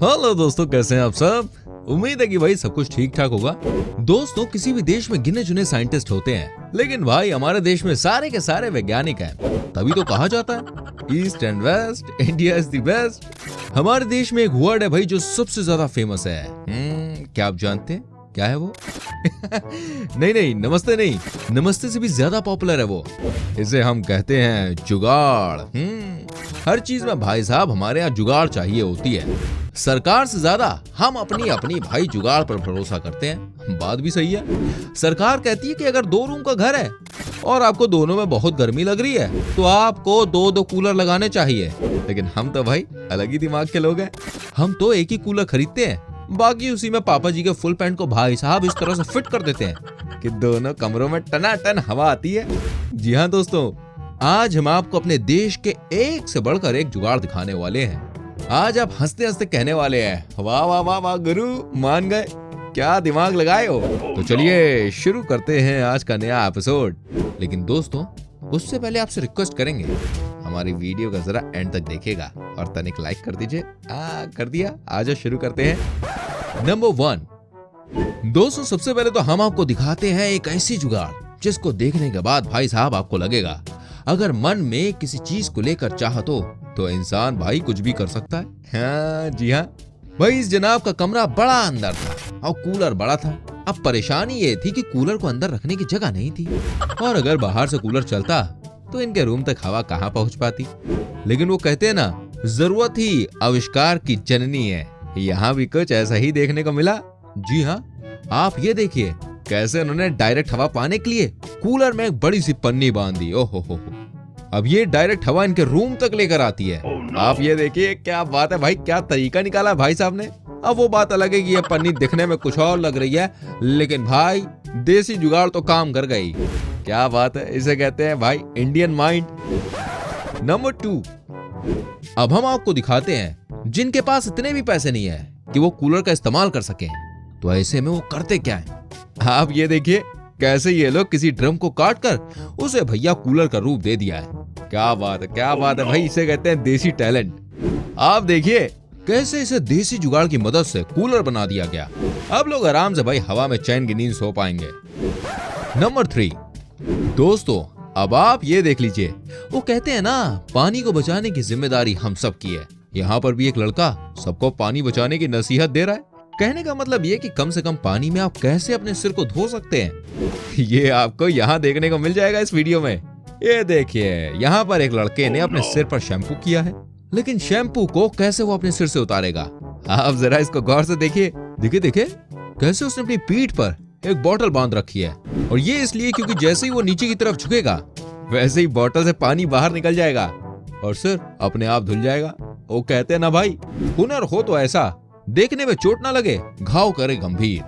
Hello दोस्तों, कैसे हैं आप सब। उम्मीद है कि भाई सब कुछ ठीक ठाक होगा। दोस्तों, किसी भी देश में गिने चुने साइंटिस्ट होते हैं, लेकिन भाई हमारे देश में सारे के सारे वैज्ञानिक हैं। तभी तो कहा जाता है east and west, India is the best. हमारे देश में एक वर्ड है भाई जो सबसे ज्यादा फेमस है। क्या आप जानते हैं क्या है वो? नहीं, नमस्ते नहीं, नमस्ते से भी ज्यादा पॉपुलर है वो। इसे हम कहते हैं जुगाड़। हर चीज में भाई साहब हमारे यहाँ जुगाड़ चाहिए होती है। सरकार से ज्यादा हम अपनी भाई जुगाड़ पर भरोसा करते हैं। बात भी सही है। सरकार कहती है कि अगर 2 रूम का घर है और आपको दोनों में बहुत गर्मी लग रही है तो आपको 2 कूलर लगाने चाहिए। लेकिन हम तो भाई अलग ही दिमाग के लोग हैं। हम तो एक ही कूलर खरीदते हैं, बाकी उसी में पापा जी के फुल पैंट को भाई साहब इस तरह से फिट कर देते हैं कि दोनों कमरों में टनाटन हवा आती है। जी हाँ दोस्तों, आज हम आपको अपने देश के एक से बढ़कर एक जुगाड़ दिखाने वाले हैं। आज आप हंसते हंसते कहने वाले हैं, वाह वाह वाह वाह गुरु, मान गए, क्या दिमाग लगाए हो। तो चलिए शुरू करते हैं आज का नया एपिसोड। लेकिन दोस्तों, उससे पहले आपसे रिक्वेस्ट करेंगे, हमारी वीडियो का जरा एंड तक देखिएगा और तनिक लाइक कर दीजिए। कर दिया। आज शुरू करते हैं। नंबर 1 दोस्तों, सबसे पहले तो हम आपको दिखाते हैं एक ऐसी जुगाड़ जिसको देखने के बाद भाई साहब आपको लगेगा अगर मन में किसी चीज को लेकर चाहत हो तो इंसान भाई कुछ भी कर सकता है। हाँ जी हाँ भाई, इस जनाब का कमरा बड़ा अंदर था और कूलर बड़ा था। अब परेशानी ये थी कि कूलर को अंदर रखने की जगह नहीं थी और अगर बाहर से कूलर चलता तो इनके रूम तक हवा कहाँ पहुंच पाती। लेकिन वो कहते हैं ना, जरूरत ही आविष्कार की जननी है। यहाँ भी कुछ ऐसा ही देखने को मिला। जी हाँ, आप ये देखिए कैसे उन्होंने डायरेक्ट हवा पाने के लिए कूलर में एक बड़ी सी पन्नी बांध दी। ओहो हो। अब ये डायरेक्ट हवा इनके रूम तक लेकर आती है। आप ये देखिए, क्या बात है भाई, क्या तरीका निकाला भाई साहब ने। अब वो बात अलग है कि ये पन्नी दिखने में कुछ और लग रही है, लेकिन भाई देसी जुगाड़ तो काम कर गई। क्या बात है, इसे कहते हैं भाई इंडियन माइंड। नंबर 2 अब हम आपको दिखाते हैं जिनके पास इतने भी पैसे नहीं है कि वो कूलर का इस्तेमाल कर सके, तो ऐसे में वो करते क्या है। आप ये देखिए कैसे ये लोग किसी ड्रम को काट कर उसे भैया कूलर का रूप दे दिया है। क्या बात है, क्या बात है भाई, इसे कहते हैं देसी टैलेंट। आप देखिए कैसे इसे देसी जुगाड़ की मदद से कूलर बना दिया गया। अब लोग आराम से भाई हवा में चैन की नींद सो पाएंगे। नंबर 3 दोस्तों, अब आप ये देख लीजिए, वो कहते हैं ना, पानी को बचाने की जिम्मेदारी हम सब की है। यहाँ पर भी एक लड़का सबको पानी बचाने की नसीहत दे रहा है। कहने का मतलब ये कि कम से कम पानी में आप कैसे अपने सिर को धो सकते हैं, ये आपको यहाँ देखने को मिल जाएगा इस वीडियो में। ये देखिए, यहाँ पर एक लड़के ने अपने सिर पर शैम्पू किया है, लेकिन शैम्पू को कैसे वो अपने सिर से उतारेगा। आप जरा इसको गौर से देखिए। देखिए कैसे उसने अपनी पीठ पर एक बोतल बांध रखी है, और ये इसलिए क्योंकि जैसे ही वो नीचे की तरफ झुकेगा वैसे ही बोतल से पानी बाहर निकल जाएगा और सिर अपने आप धुल जाएगा। वो कहते हैं ना भाई, हुनर हो तो ऐसा, देखने में चोट ना लगे, घाव करे गंभीर।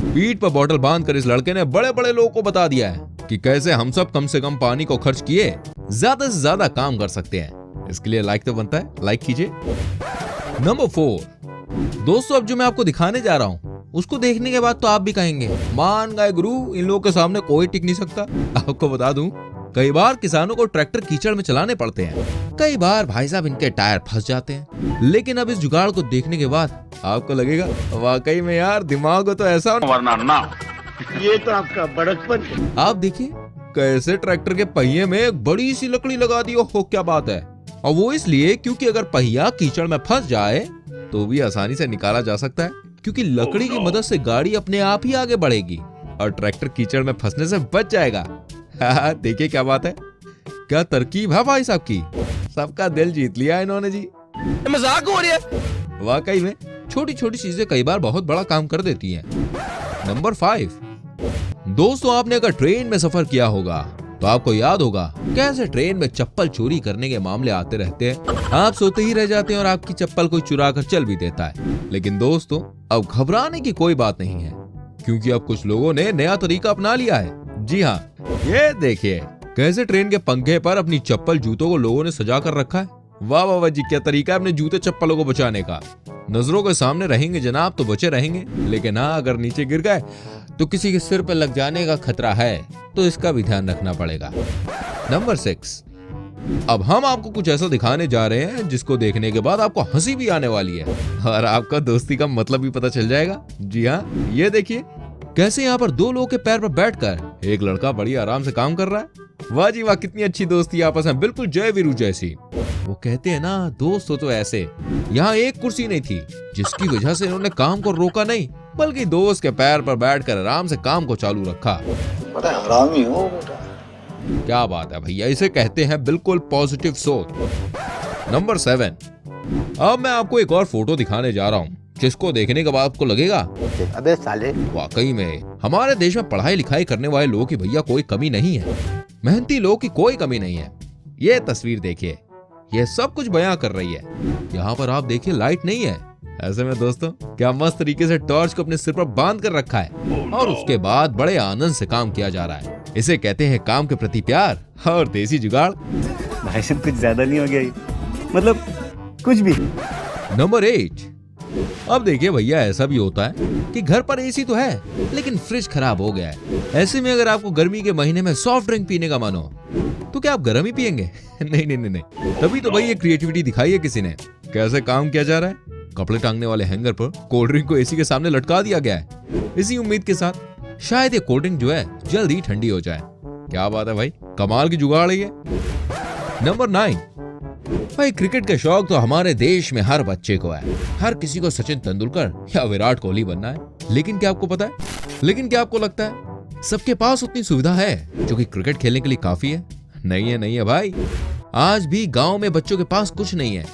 पीठ पर बोतल बांधकर इस लड़के ने बड़े बड़े लोगों को बता दिया है कि कैसे हम सब कम से कम पानी को खर्च किए ज्यादा से ज्यादा काम कर सकते हैं। इसके लिए लाइक तो बनता है, लाइक कीजिए। नंबर 4 दोस्तों, अब जो मैं आपको दिखाने जा रहा हूँ उसको देखने के बाद तो आप भी कहेंगे, मान गए गुरु, इन लोगों के सामने कोई टिक नहीं सकता। आपको बता दूं, कई बार किसानों को ट्रैक्टर कीचड़ में चलाने पड़ते हैं, कई बार भाई साहब इनके टायर फंस जाते हैं। लेकिन अब इस जुगाड़ को देखने के बाद आपको लगेगा वाकई में यार दिमाग हो तो ऐसा, वरना ना। ये तो आपका बड़कपन। आप देखिए कैसे ट्रैक्टर के पहिए में एक बड़ी सी लकड़ी लगा दी। हो क्या बात है। और वो इसलिए क्योंकि अगर पहिया कीचड़ में फंस जाए तो भी आसानी से निकाला जा सकता है, क्योंकि लकड़ी की मदद से गाड़ी अपने आप ही आगे बढ़ेगी और ट्रैक्टर कीचड़ में फंसने से बच जाएगा। देखिए क्या बात है, क्या तरकीब है भाई साहब की। सबका दिल जीत लिया इन्होंने जी। मजाक हो रही है। वाकई में छोटी छोटी चीजें कई बार बहुत बड़ा काम कर देती हैं। नंबर 5 दोस्तों, आपने अगर ट्रेन में सफर किया होगा तो आपको याद होगा कैसे ट्रेन में चप्पल चोरी करने के मामले आते रहते हैं। आप सोते ही रह जाते हैं और आपकी चप्पल कोई चुरा कर चल भी देता है। लेकिन दोस्तों, अब घबराने की कोई बात नहीं है, क्योंकि अब कुछ लोगों ने नया तरीका अपना लिया है। जी हाँ, ये देखिए कैसे ट्रेन के पंखे पर अपनी चप्पल जूतों को लोगों ने सजा कर रखा है। वाह वाह वाह जी, क्या तरीका है अपने जूते चप्पलों को बचाने का। नजरों के सामने रहेंगे जनाब तो बचे रहेंगे, लेकिन हाँ अगर नीचे गिर गए तो किसी के सिर पर लग जाने का खतरा है, तो इसका भी ध्यान रखना पड़ेगा। नंबर 6 अब हम आपको कुछ ऐसा दिखाने जा रहे हैं जिसको देखने के बाद आपको हंसी भी आने वाली है और आपका दोस्ती का मतलब भी पता चल जाएगा। जी हाँ, ये देखिए कैसे यहाँ पर दो लोगों के पैर पर बैठकर एक लड़का बड़ी आराम से काम कर रहा है। वाह जी वाह, कितनी अच्छी दोस्ती आपस में, बिल्कुल जय वीरू जैसी। वो कहते हैं ना, दोस्त हो तो ऐसे। यहाँ एक कुर्सी नहीं थी जिसकी वजह से इन्होंने काम को रोका नहीं, बल्कि दोस्त के पैर पर बैठकर आराम से काम को चालू रखा। बड़ा हरामी हो बेटा। क्या बात है भैया, इसे कहते हैं बिल्कुल पॉजिटिव सोच। नंबर 7, अब मैं आपको एक और फोटो दिखाने जा रहा हूँ जिसको देखने के बाद आपको लगेगा अबे साले, वाकई में हमारे देश में पढ़ाई लिखाई करने वाले लोगों की भैया कोई कमी नहीं है, मेहनती लोगों की कोई कमी नहीं है। ये तस्वीर देखिए, ये सब कुछ बयां कर रही है। यहाँ पर आप देखिए लाइट नहीं है, ऐसे में दोस्तों क्या मस्त तरीके से टॉर्च को अपने सिर पर बांध कर रखा है और उसके बाद बड़े आनंद से काम किया जा रहा है। इसे कहते हैं काम के प्रति प्यार और देसी जुगाड़। भाई साहब कुछ ज्यादा नहीं हो गया ये? मतलब कुछ भी। नंबर 8, अब देखिए भैया ऐसा भी होता है कि घर पर एसी तो है लेकिन फ्रिज खराब हो गया है। ऐसे में अगर आपको गर्मी के महीने में सॉफ्ट ड्रिंक पीने का मन हो तो क्या आप गर्म ही पियेंगे? नहीं नहीं नहीं नहीं। तभी तो भाई ये क्रिएटिविटी दिखाई है किसी ने। कैसे काम किया जा रहा है, कपड़े टांगने वाले हैंगर पर कोल्ड ड्रिंक को एसी के सामने लटका दिया गया है, इसी उम्मीद के साथ शायद ये कोल्ड ड्रिंक जो है जल्द ही ठंडी हो जाए। क्या बात है भाई, कमाल की जुगाड़ है ये। नंबर 9, भाई क्रिकेट का शौक तो हमारे देश में हर बच्चे को है। हर किसी को सचिन तेंदुलकर या विराट कोहली बनना है। लेकिन क्या आपको पता है, लेकिन क्या आपको लगता है सबके पास उतनी सुविधा है जो कि क्रिकेट खेलने के लिए काफी है? नहीं है, नहीं है भाई। आज भी गांव में बच्चों के पास कुछ नहीं है,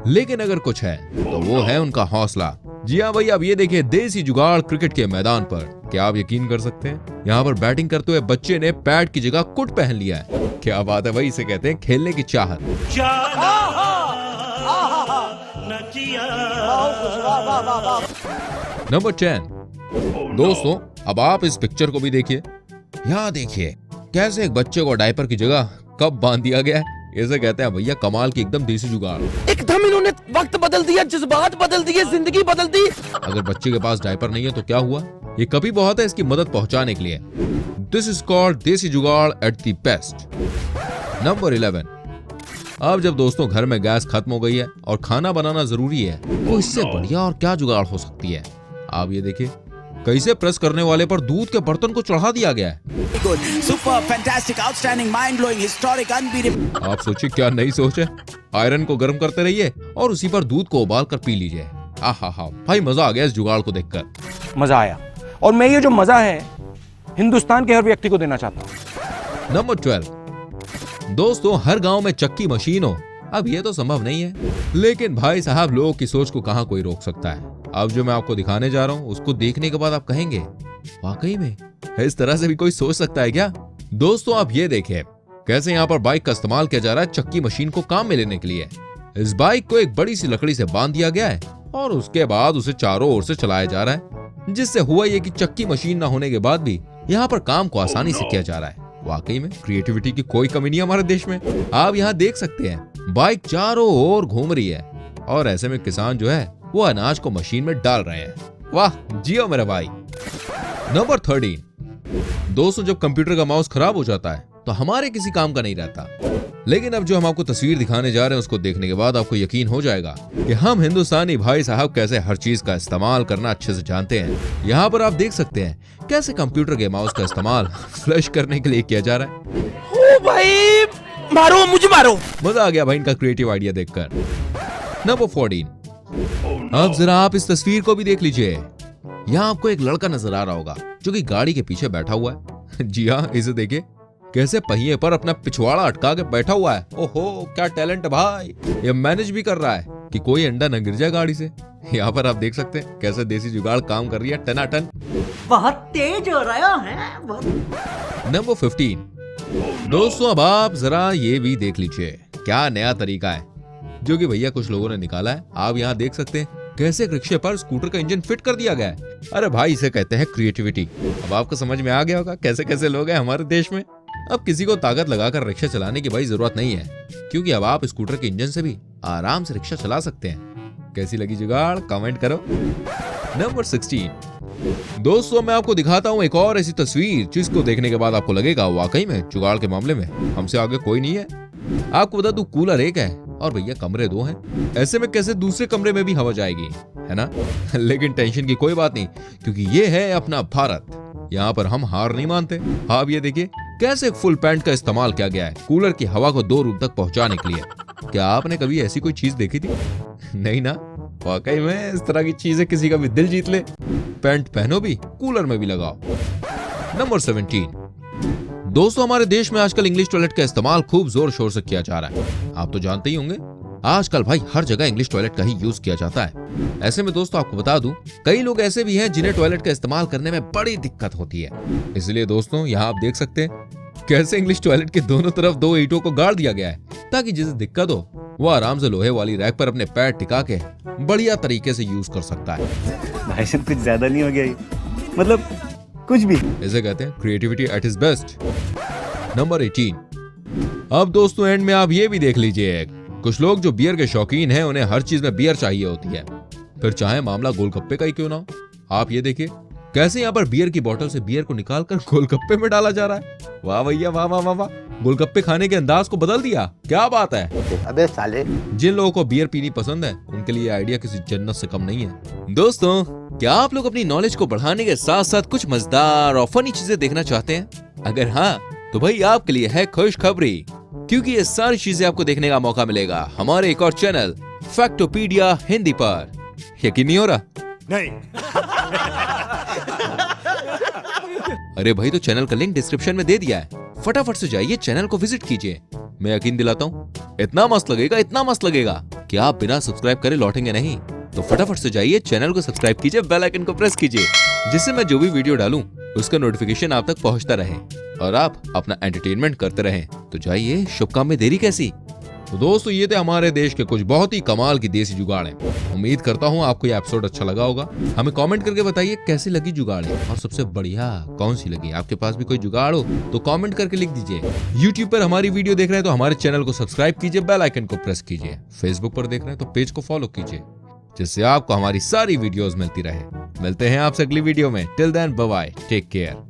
लेकिन अगर कुछ है तो वो है उनका हौसला। जी हाँ भाई, अब ये देखिए देसी जुगाड़ क्रिकेट के मैदान पर। क्या आप यकीन कर सकते हैं, यहाँ पर बैटिंग करते हुए बच्चे ने पैड की जगह कुट पहन लिया है। क्या बात है भाई, इसे कहते हैं खेलने की चाहत। नंबर 10, दोस्तों अब आप इस पिक्चर को भी देखिए। यहाँ देखिए कैसे एक बच्चे को डायपर की जगह कब बांध दिया गया है। इसे कहते हैं भैया कमाल की एकदम देसी जुगाड़। एकदम इन्होंने वक्त बदल दिया, जज्बात बदल दिए, जिंदगी बदल दी। अगर बच्चे के पास डायपर नहीं है तो क्या हुआ, ये कभी बहुत है इसकी मदद पहुंचाने के लिए। दिस इज कॉल्ड देसी जुगाड़ एट द बेस्ट। नंबर 11, अब जब दोस्तों घर में गैस खत्म हो गई है और खाना बनाना जरूरी है तो इससे बढ़िया और क्या जुगाड़ हो सकती है। आप ये देखिए कैसे प्रेस करने वाले पर दूध के बर्तन को चढ़ा दिया गया है। Super fantastic outstanding mind blowing historic unbeatable. आप सोचिए क्या नई सोच है। आयरन को गर्म करते रहिए और उसी पर दूध को उबाल कर पी लीजिए। आहा भाई, मजा आ गया इस जुगाड़ को देखकर। मजा आया, और मैं ये जो मजा है हिंदुस्तान के हर व्यक्ति को देना चाहता हूँ। नंबर 12, दोस्तों हर गांव में चक्की मशीन हो, अब ये तो संभव नहीं है, लेकिन भाई साहब लोगों की सोच को कहां कोई रोक सकता है। अब जो मैं आपको दिखाने जा रहा हूं उसको देखने के बाद आप कहेंगे वाकई में इस तरह से भी कोई सोच सकता है क्या? दोस्तों आप ये देखिए कैसे यहाँ पर बाइक का इस्तेमाल किया जा रहा है चक्की मशीन को काम में लेने के लिए। इस बाइक को एक बड़ी सी लकड़ी से बांध दिया गया है और उसके बाद उसे चारों ओर से चलाया जा रहा है, जिससे हुआ ये कि चक्की मशीन न होने के बाद भी यहाँ पर काम को आसानी से किया जा रहा है। वाकई में क्रिएटिविटी की कोई कमी नहीं है हमारे देश में। आप यहाँ देख सकते हैं बाइक चारों ओर घूम रही है और ऐसे में किसान जो है वो अनाज को मशीन में डाल रहे हैं। वाह जियो मेरा भाई। नंबर 13, दोस्तों जब कंप्यूटर का माउस खराब हो जाता है तो हमारे किसी काम का नहीं रहता, लेकिन अब जो हम आपको तस्वीर दिखाने जा रहे हैं उसको देखने के बाद आपको यकीन हो जाएगा कि हम हिंदुस्तानी भाई साहब कैसे हर चीज का इस्तेमाल करना अच्छे से जानते हैं। यहाँ पर आप देख सकते हैं कैसे कंप्यूटर के माउस का इस्तेमाल फ्लश करने के लिए किया जा रहा है। ओ भाई मारो, मुझे मारो। मजा आ गया भाई इनका क्रिएटिव आइडिया देखकर। नंबर 14, अब जरा आप इस तस्वीर को भी देख लीजिए। यहाँ आपको एक लड़का नजर आ रहा होगा जो कि गाड़ी के पीछे बैठा हुआ है। जी हाँ, इसे देखिए कैसे पहिए पर अपना पिछवाड़ा अटका के बैठा हुआ है। ओहो क्या टैलेंट है भाई, ये मैनेज भी कर रहा है कि कोई अंडा न गिर जाए गाड़ी से। यहाँ पर आप देख सकते हैं कैसे देसी जुगाड़ काम कर रही है टनाटन। बहुत तेज हो रहा है। नंबर 15, दोस्तों अब आप जरा ये भी देख लीजिए क्या नया तरीका है जो कि भैया कुछ लोगों ने निकाला है। आप यहाँ देख सकते हैं कैसे एक रिक्शे पर स्कूटर का इंजन फिट कर दिया गया है। अरे भाई इसे कहते हैं क्रिएटिविटी। अब आपको समझ में आ गया होगा कैसे कैसे लोग हैं हमारे देश में। अब किसी को ताकत लगाकर रिक्शा चलाने की भाई जरूरत नहीं है, क्योंकि अब आप स्कूटर के इंजन से भी आराम से रिक्शा चला सकते हैं। कैसी लगी जुगाड़, कमेंट करो। नंबर 16, दोस्तों मैं आपको दिखाता हूँ एक और ऐसी तस्वीर जिसको देखने के बाद आपको लगेगा वाकई में जुगाड़ के मामले में हमसे आगे कोई नहीं है। आपको बता दूं कूलर एक है और भैया कमरे दो हैं। ऐसे में कैसे दूसरे कमरे में भी हवा जाएगी, है ना? लेकिन टेंशन की कोई बात नहीं, क्योंकि ये है अपना भारत। यहाँ पर हम हार नहीं मानते। आप ये देखिए कैसे फुल पैंट का इस्तेमाल किया गया है कूलर की हवा को 2 रूम तक पहुंचाने के लिए। क्या आपने कभी ऐसी कोई चीज देखी थी? नहीं ना? वाकई में इस तरह की चीजें किसी का भी दिल जीत ले। पैंट पहनो भी, कूलर में भी लगाओ। नंबर 17। दोस्तों, हमारे देश में आजकल इंग्लिश टॉयलेट का इस्तेमाल खूब जोर शोर से किया जा रहा है। आप तो जानते ही होंगे आजकल भाई हर जगह इंग्लिश टॉयलेट का ही यूज किया जाता है। ऐसे में दोस्तों आपको बता दूं, कई लोग ऐसे भी हैं जिन्हें टॉयलेट का इस्तेमाल करने में बड़ी दिक्कत होती है। इसलिए दोस्तों यहाँ आप देख सकते हैं कैसे इंग्लिश टॉयलेट के दोनों तरफ 2 ईंटों को गाड़ दिया गया है, ताकि जिसे दिक्कत हो वो आराम से लोहे वाली रैक पर अपने पैर टिका के बढ़िया तरीके से यूज कर सकता है। भाई साहब कुछ ज्यादा नहीं हो गया ये? मतलब कुछ भी। इसे कहते हैं creativity at its best. Number 18। अब दोस्तों एंड में आप ये भी देख लीजिए, कुछ लोग जो बियर के शौकीन हैं उन्हें हर चीज में बियर चाहिए होती है, फिर चाहे मामला गोलगप्पे का ही क्यों ना हो। आप ये देखिए कैसे यहाँ पर बियर की बोतल से बियर को निकालकर गोलगप्पे में डाला जा रहा है। वाह भैया वाह वाह वाह वाह, गोलगप्पे खाने के अंदाज को बदल दिया, क्या बात है। अबे साले, जिन लोगों को बियर पीनी पसंद है उनके लिए आइडिया किसी जन्नत से कम नहीं है। दोस्तों, क्या आप लोग अपनी नॉलेज को बढ़ाने के साथ साथ कुछ मजेदार और फनी चीजें देखना चाहते हैं? अगर हाँ तो भाई आपके लिए है खुशखबरी, क्योंकि ये सारी चीजें आपको देखने का मौका मिलेगा हमारे एक और चैनल फैक्टोपीडिया हिंदी पर। यकीन नहीं हो रहा? नहीं। अरे भाई, तो चैनल का लिंक डिस्क्रिप्शन में दे दिया है, फटाफट से जाइए चैनल को विजिट कीजिए। मैं यकीन दिलाता हूँ इतना मस्त लगेगा कि आप बिना सब्सक्राइब करे लौटेंगे नहीं। तो फटाफट से जाइए चैनल को सब्सक्राइब कीजिए, बेल आइकन को प्रेस कीजिए, जिससे मैं जो भी वीडियो डालूं उसका नोटिफिकेशन आप तक पहुंचता रहे और आप अपना एंटरटेनमेंट करते रहें। तो जाइए, शुभ काम में देरी कैसी। तो दोस्तों, ये थे हमारे देश के कुछ बहुत ही कमाल की देसी जुगाड़ें। उम्मीद करता हूँ आपको ये एपिसोड अच्छा लगा होगा। हमें कमेंट करके बताइए कैसी लगी जुगाड़ें और सबसे बढ़िया कौन सी लगी। आपके पास भी कोई जुगाड़ हो तो कमेंट करके लिख दीजिए। YouTube पर हमारी वीडियो देख रहे हैं तो हमारे चैनल को सब्सक्राइब कीजिए, बेल आइकन को प्रेस कीजिए। फेसबुक पर देख रहे हैं तो पेज को फॉलो कीजिए, जिससे आपको हमारी सारी वीडियोस मिलती रहे। मिलते हैं आपसे अगली वीडियो में। Till then bye bye, take care.